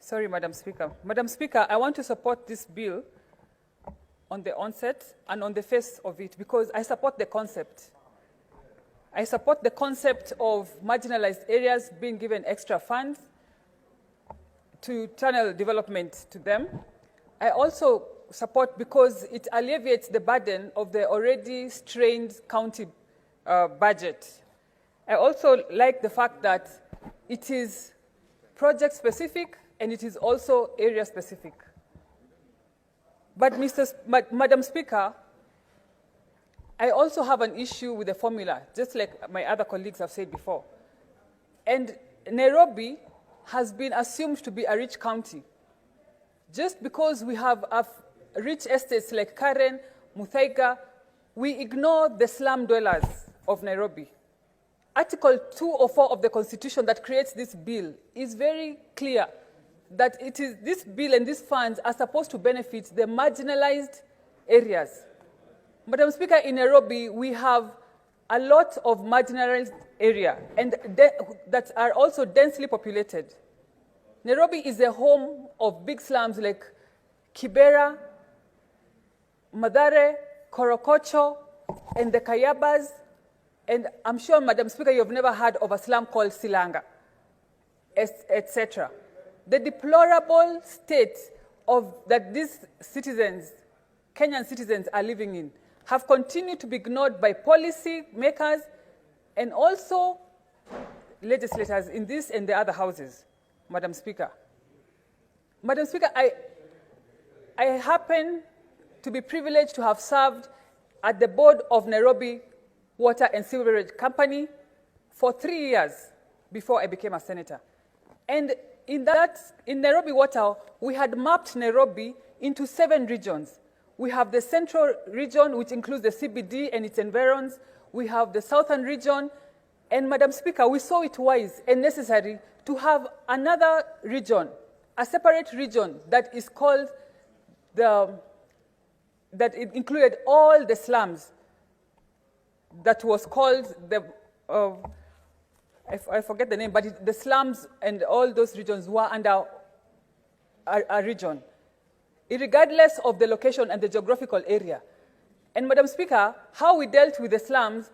Sorry, Madam Speaker. Madam Speaker, I want to support this bill on the onset and on the face of it because I support the concept. I support the concept of marginalized areas being given extra funds to channel development to them. I also support because it alleviates the burden of the already strained county budget. I also like the fact that it is project-specific and it is also area-specific. But Madam Speaker, I also have an issue with the formula, just like my other colleagues have said before. And Nairobi has been assumed to be a rich county. Just because we have rich estates like Karen, Muthaiga, we ignore the slum dwellers of Nairobi. Article 204 of the Constitution that creates this bill is very clear that it is this bill and these funds are supposed to benefit the marginalized areas. Madam Speaker, in Nairobi, we have a lot of marginalized area and that are also densely populated. Nairobi is the home of big slums like Kibera, Mathare, Korokocho, and the Kayabas. And I'm sure, Madam Speaker, you've never heard of a slum called Silanga, etc. The deplorable state that these citizens, Kenyan citizens, are living in have continued to be ignored by policy makers and also legislators in this and the other houses, Madam Speaker. Madam Speaker, I happen to be privileged to have served at the board of Nairobi Water and Sewerage Company for 3 years before I became a senator. And in Nairobi Water, we had mapped Nairobi into 7 regions. We have the central region, which includes the CBD and its environs. We have the southern region. And Madam Speaker, we saw it wise and necessary to have another region, a separate region that is called that it included all the slums that was called I forget the name, but the slums and all those regions were under a region, regardless of the location and the geographical area. And Madam Speaker, how we dealt with the slums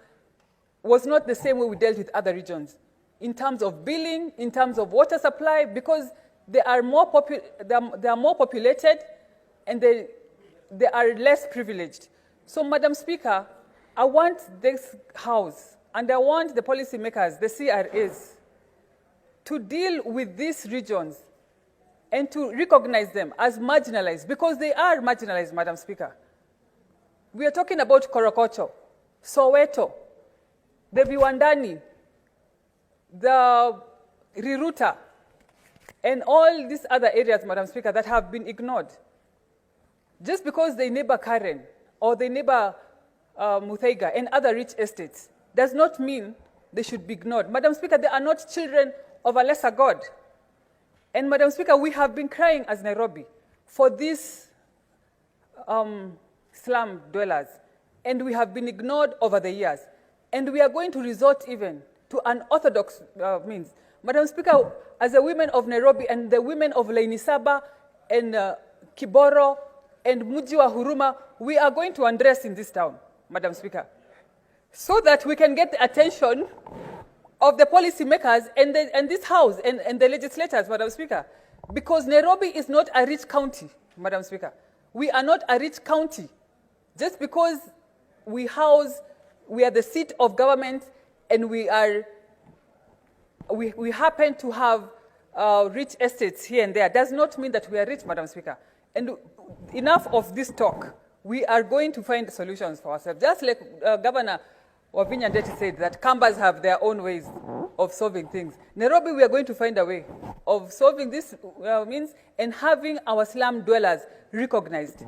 was not the same way we dealt with other regions, in terms of billing, in terms of water supply, because they are more populated and they are less privileged. So, Madam Speaker, I want this House and I want the policymakers, the CRAs, to deal with these regions and to recognize them as marginalized, because they are marginalized, Madam Speaker. We are talking about Korokocho, Soweto, the Viwandani, the Riruta, and all these other areas, Madam Speaker, that have been ignored. Just because they neighbor Karen or they neighbor Muthaiga and other rich estates does not mean they should be ignored. Madam Speaker, they are not children of a lesser God. And Madam Speaker, we have been crying as Nairobi for these slum dwellers, and we have been ignored over the years. And we are going to resort even to unorthodox means. Madam Speaker, as the women of Nairobi and the women of Lainisaba and Kiboro and Muji wa Huruma, we are going to undress in this town, Madam Speaker, so that we can get the attention of the policymakers and this House and the legislators, Madam Speaker, because Nairobi is not a rich county, Madam Speaker. We are not a rich county. Just because we are the seat of government and we happen to have rich estates here and there does not mean that we are rich, Madam Speaker. And enough of this talk. We are going to find solutions for ourselves. Just like Governor Wavinya Ndeti said that Kambas have their own ways of solving things. Nairobi, we are going to find a way of solving this means and having our slum dwellers recognized.